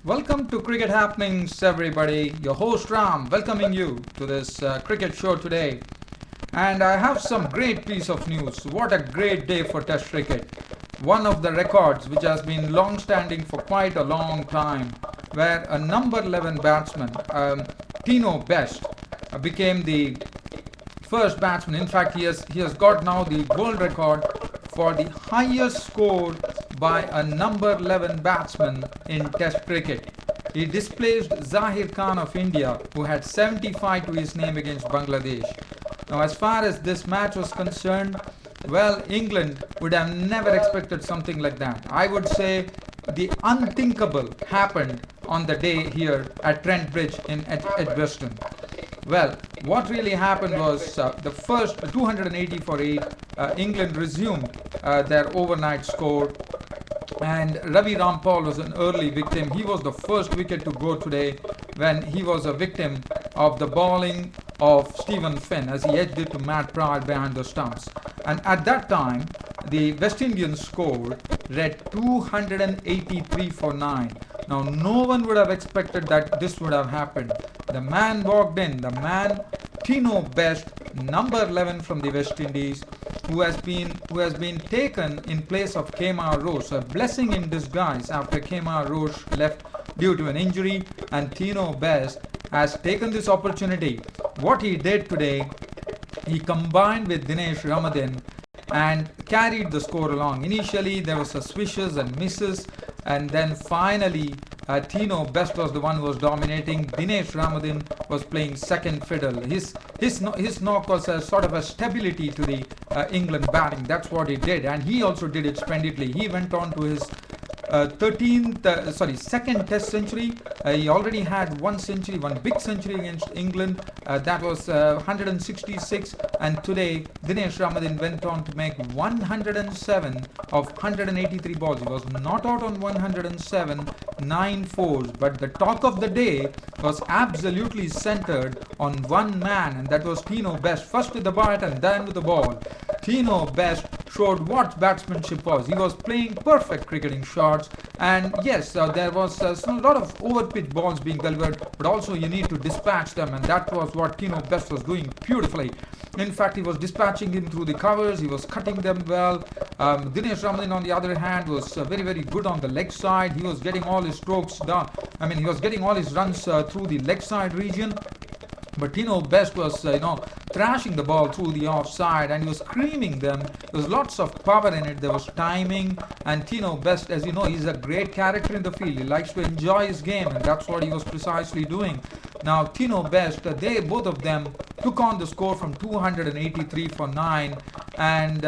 Welcome to Cricket Happenings, everybody. Your host Ram, welcoming you to this cricket show today. And I have some great piece of news. What a great day for Test cricket. One of the records which has been long-standing for quite a long time, where a number 11 batsman, Tino Best, became the first batsman. In fact, he has got now the world record for the highest score by a number 11 batsman in Test cricket. He displaced Zahir Khan of India, who had 75 to his name against Bangladesh. Now, as far as this match was concerned, well, England would have never expected something like that. I would say the unthinkable happened on the day here at Trent Bridge in Edgbaston. Well, what really happened was the first 280 for 8, England resumed their overnight score, and Ravi Rampal was an early victim. He was the first wicket to go today when he was a victim of the bowling of Stephen Finn as he edged it to Matt Pryor behind the stumps. And at that time, the West Indian score read 283 for 9. Now, no one would have expected that this would have happened. The man walked in, the man Tino Best, number 11 from the West Indies, who has been taken in place of Kemar Roach, a blessing in disguise after Kemar Roach left due to an injury, and Tino Best has taken this opportunity. What he did today, he combined with Dinesh Ramdin and carried the score along. Initially, there was a swishes and misses, and then finally, Tino Best was the one who was dominating. Dinesh Ramdin was playing second fiddle. His knock was a sort of a stability to the England batting. That's what he did, and he also did it splendidly. He went on to his second Test century. He already had one century, one big century against England. That was 166, and today Dinesh Ramdin went on to make 107 of 183 balls. He was not out on 107, 9 fours, but the talk of the day was absolutely centered on one man, and that was Tino Best, first with the bat and then with the ball. Tino Best showed what batsmanship was. He was playing perfect cricketing shots, and yes, there was a lot of overpitched balls being delivered, but also you need to dispatch them, and that was what Tino Best was doing beautifully. In fact, he was dispatching him through the covers, he was cutting them well. Dinesh Ramdin, on the other hand, was very, very good on the leg side. He was getting all his strokes down. He was getting all his runs through the leg side region. But Tino Best was, thrashing the ball through the offside, and he was creaming them. There was lots of power in it. There was timing, and Tino Best, as you know, he's a great character in the field. He likes to enjoy his game, and that's what he was precisely doing. Now, Tino Best, both of them took on the score from 283 for 9, and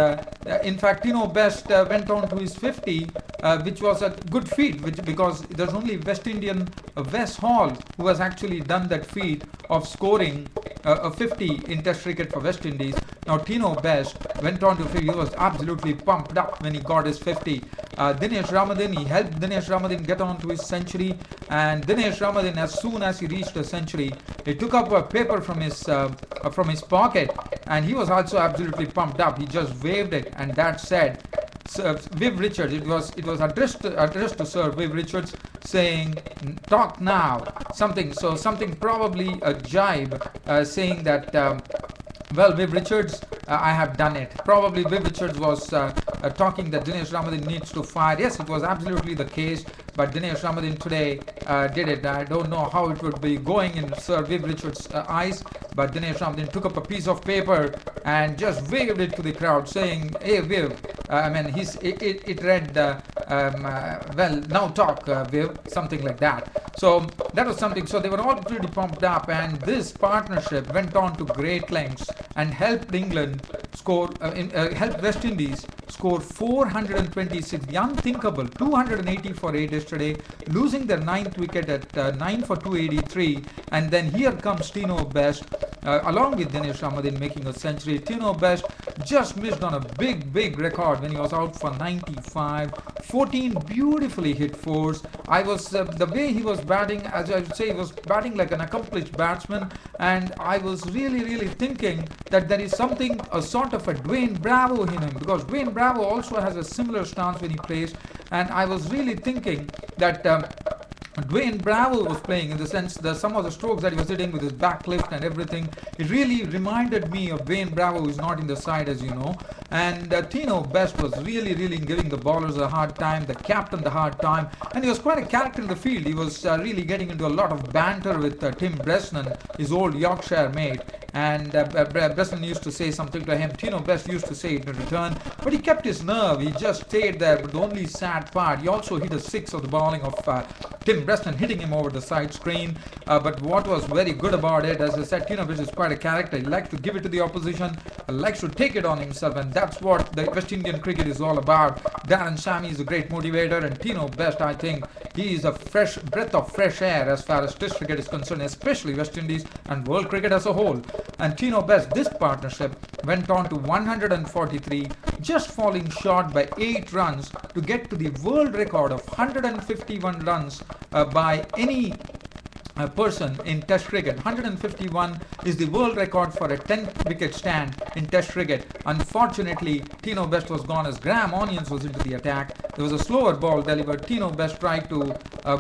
in fact, Tino Best went on to his 50, which was a good feat, because there's only West Indian Wes Hall who has actually done that feat of scoring a 50 in Test cricket for West Indies. Now, Tino Best went on to 50. He was absolutely pumped up when he got his 50. Dinesh Ramdin, he helped Dinesh Ramdin get on to his century, and Dinesh Ramdin, as soon as he reached a century, he took up a paper from his pocket, and he was also absolutely pumped up. He just waved it, and that said, Viv Richards, it was addressed to Sir Viv Richards, saying, "Talk now." Something probably a jibe, saying that, well, Viv Richards, I have done it. Probably Viv Richards was talking that Dinesh Ramdin needs to fire. Yes, it was absolutely the case, but Dinesh Ramdin today did it. I don't know how it would be going in Sir Viv Richards' eyes, but Dinesh Ramdin took up a piece of paper and just waved it to the crowd, saying, "Hey, Viv." It read, well, now talk, Viv, something like that. So that was something. So they were all pretty pumped up, and this partnership went on to great lengths and helped England score, helped West Indies score 426. The unthinkable, 280 for 8 yesterday, losing their 9th wicket at 9 for 283. And then here comes Tino Best, along with Dinesh Ramdin, making a century. Tino Best just missed on a big record when he was out for 95. 14 beautifully hit fours. The way he was batting, as I would say, he was batting like an accomplished batsman, and I was really thinking that there is something, a sort of a Dwayne Bravo in him, because Dwayne Bravo also has a similar stance when he plays, and I was really thinking that Dwayne Bravo was playing, in the sense that some of the strokes that he was hitting with his back lift and everything, it really reminded me of Dwayne Bravo, who's not in the side, as you know. And Tino Best was really giving the bowlers a hard time, the captain the hard time, and he was quite a character in the field. He was really getting into a lot of banter with Tim Bresnan, his old Yorkshire mate. And Bresnan used to say something to him. Tino Best used to say it in return, but he kept his nerve. He just stayed there. But the only sad part, he also hit a six of the bowling of Tim Bresnan, hitting him over the side screen. But what was very good about it, as I said, Tino Best is quite a character. He likes to give it to the opposition, likes to take it on himself, and that's what the West Indian cricket is all about. Darren Sammy is a great motivator, and Tino Best, I think, he is a fresh breath of fresh air as far as Test cricket is concerned, especially West Indies and world cricket as a whole. And Tino Best, this partnership went on to 143, just falling short by 8 runs to get to the world record of 151 runs by any person in Test cricket. 151 is the world record for a 10th wicket stand in Test cricket. Unfortunately, Tino Best was gone as Graham Onions was into the attack. There was a slower ball delivered. Tino Best tried to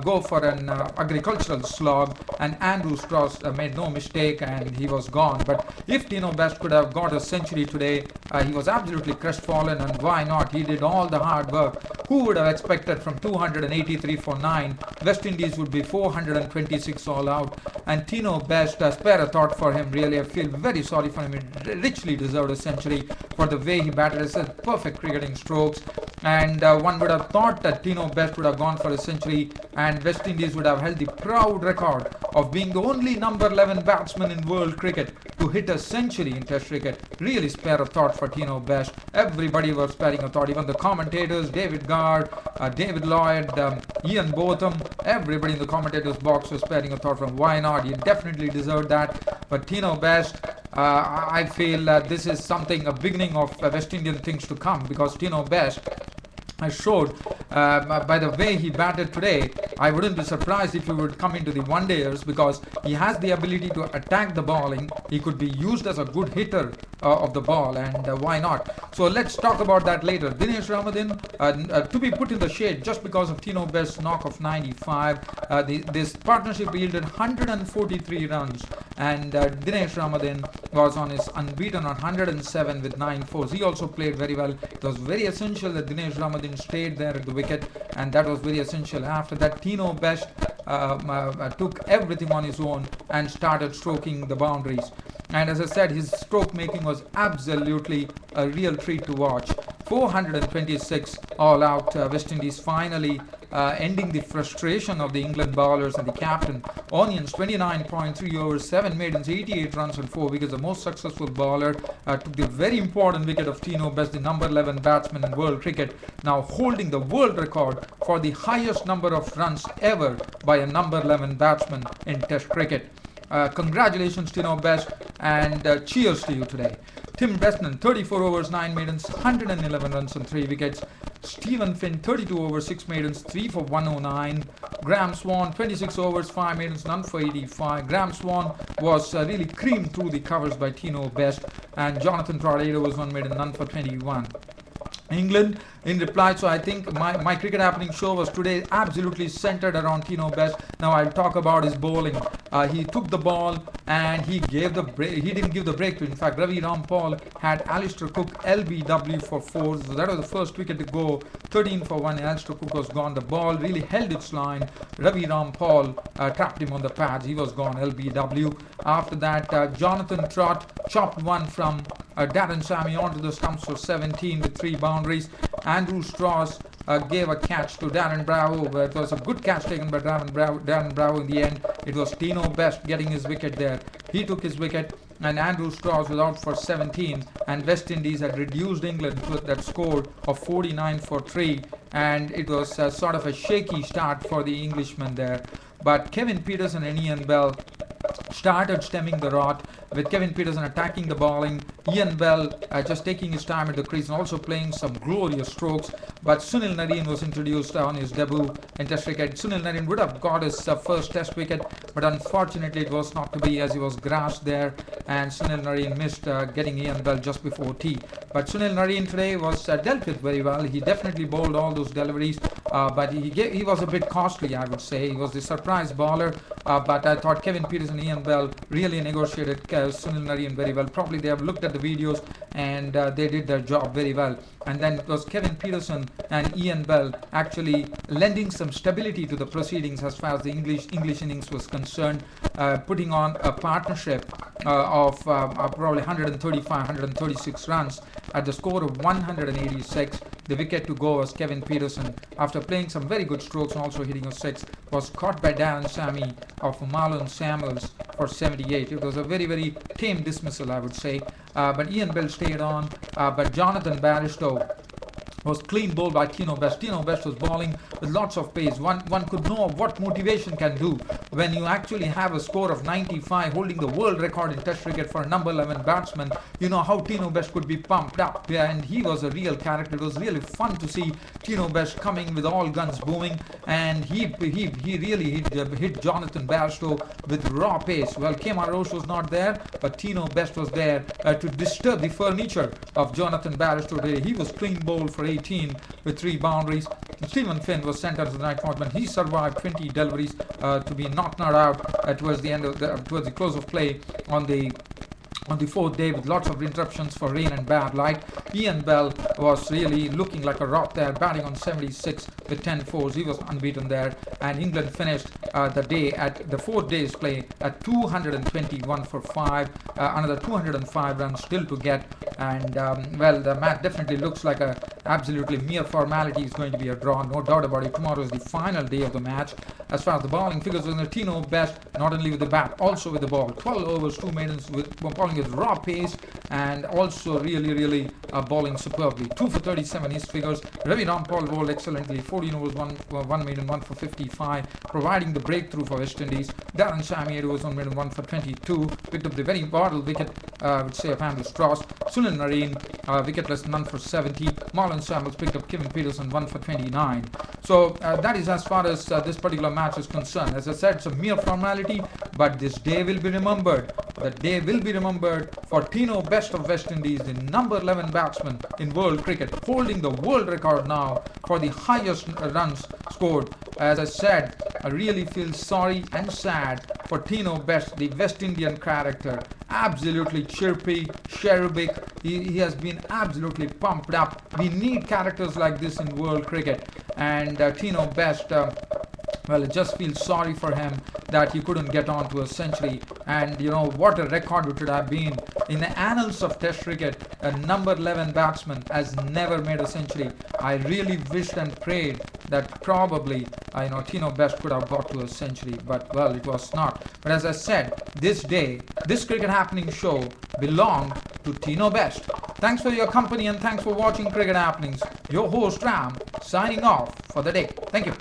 go for an agricultural slog, and Andrew Strauss made no mistake, and he was gone. But if Tino Best could have got a century today, he was absolutely crestfallen, and why not? He did all the hard work. Who would have expected from 283 for 9, West Indies would be 426 all out? And Tino Best, spare a thought for him, really. I feel very sorry for him. He richly deserved a century for the way he batted. He said perfect cricketing strokes, and one would have thought that Tino Best would have gone for a century, and West Indies would have held the proud record of being the only number 11 batsman in world cricket to hit a century in Test cricket. Really spare a thought for Tino Best. Everybody was sparing a thought, even the commentators, David Gard, David Lloyd, Ian Botham, everybody in the commentators box was sparing a thought from why not. He definitely deserved that. But Tino Best, I feel this is something, a beginning of West Indian things to come, because Tino Best showed by the way he batted today. I wouldn't be surprised if he would come into the one-dayers, because he has the ability to attack the bowling. He could be used as a good hitter of the ball, and why not? So let's talk about that later. Dinesh Ramadhan to be put in the shade just because of Tino Best's knock of 95. This partnership yielded 143 runs, and Dinesh Ramadhan was on his unbeaten on 107 with 9 fours. He also played very well. It was very essential that Dinesh Ramadhan stayed there at the wicket, and that was very essential. After that, Tino Best took everything on his own and started stroking the boundaries. And as I said, his stroke making was absolutely a real treat to watch. 426 all out. West Indies finally ending the frustration of the England bowlers and the captain. Onions 29.3 overs, 7 maidens, 88 runs and 4 wickets. The most successful bowler took the very important wicket of Tino Best, the number 11 batsman in world cricket, now holding the world record for the highest number of runs ever by a number 11 batsman in Test cricket. Congratulations, Tino Best, and cheers to you today. Tim Bresnan, 34 overs, 9 maidens, 111 runs and 3 wickets. Stephen Finn, 32 overs, 6 maidens, 3 for 109. Graham Swan, 26 overs, 5 maidens, none for 85. Graham Swan was really creamed through the covers by Tino Best, and Jonathan Trott, 8 overs, 1 maiden, none for 21. England in reply. So I think my cricket happening show was today absolutely centered around Tino Best. Now I'll talk about his bowling. He took the ball and he gave the break. He didn't give the break to. In fact, Ravi Rampal had Alistair Cook LBW for 4. So that was the first wicket to go. 13 for 1. Alistair Cook was gone. The ball really held its line. Ravi Rampal trapped him on the pads. He was gone, LBW. After that, Jonathan Trott chopped one from Darren Sammy onto the stumps for 17 with 3 boundaries. Andrew Strauss gave a catch to Darren Bravo. It was a good catch taken by Darren Bravo in the end. It was Tino Best getting his wicket there. He took his wicket, and Andrew Strauss was out for 17, and West Indies had reduced England to that score of 49 for 3, and it was sort of a shaky start for the Englishmen there. But Kevin Peterson and Ian Bell started stemming the rot, with Kevin Peterson attacking the bowling, Ian Bell just taking his time at the crease and also playing some glorious strokes. But Sunil Narine was introduced on his debut in Test cricket. Sunil Narine would have got his first Test wicket, but unfortunately it was not to be, as he was grassed there, and Sunil Narine missed getting Ian Bell just before tea. But Sunil Narine today was dealt with very well. He definitely bowled all those deliveries. but he was a bit costly, I would say. He was the surprise bowler, but I thought Kevin Peterson, Ian Bell really negotiated Sunil Narine very well. Probably they have looked at the videos and they did their job very well. And then it was Kevin Peterson and Ian Bell actually lending some stability to the proceedings as far as the English innings was concerned, putting on a partnership of probably 135, 136 runs at the score of 186. The wicket to go was Kevin Peterson. After playing some very good strokes and also hitting a six, was caught by Darren Sammy of Marlon Samuels for 78. It was a very, very tame dismissal, I would say. But Ian Bell stayed on. But Jonathan Bairstow was clean bowled by Tino Best. Tino Best was bowling with lots of pace. One could know what motivation can do when you actually have a score of 95, holding the world record in Test cricket for a number 11 batsman. You know how Tino Best could be pumped up. Yeah, and he was a real character. It was really fun to see Tino Best coming with all guns booming, and he really hit Jonathan Bairstow with raw pace. Well, Kemar Roche was not there, but Tino Best was there to disturb the furniture of Jonathan Bairstow today. He was clean bowled for 18 with 3 boundaries. Stephen Finn was sent as the night watchman. He survived 20 deliveries to be not out towards the close of play on the fourth day, with lots of interruptions for rain and bad light. Ian Bell was really looking like a rock there, batting on 76 with 10 fours. He was unbeaten there, and England finished the day at the 4th day's play at 221 for 5. Another 205 runs still to get, and well, the match definitely looks like a absolutely mere formality. Is going to be a draw, no doubt about it. Tomorrow is the final day of the match. As far as the bowling figures, Tino Best, not only with the bat, also with the ball. 12 overs, 2 maidens, with bowling with raw pace, and also really bowling superbly. 2 for 37 his figures. Ravi Rampal bowled excellently. 14 overs, 1 maiden, 1 for 55, providing the breakthrough for West Indies. Darren Sammy, 8 overs, 1 maiden, 1 for 22, picked up the very vital wicket, I would say, of Andrew Strauss. Sunil Narine, wicketless, none for 70. Marlon Samuels picked up Kevin Peterson, 1 for 29. So that is as far as this particular match is concerned. As I said, it's a mere formality, but this day will be remembered. The day will be remembered for Tino Best of West Indies, the number 11 batsman in world cricket, holding the world record now for the highest runs scored. As I said, I really feel sorry and sad for Tino Best, the West Indian character. Absolutely chirpy, cherubic. He has been absolutely pumped up. We need characters like this in world cricket. And Tino Best, well, it just feels sorry for him that he couldn't get on to a century. And you know what a record it would have been in the annals of Test cricket. A number 11 batsman has never made a century. I really wished and prayed that probably Tino Best could have got to a century, but well, it was not. But as I said, this day, this Cricket Happening show belonged to Tino Best. Thanks for your company and thanks for watching Cricket Happenings. Your host Ram signing off for the day. Thank you.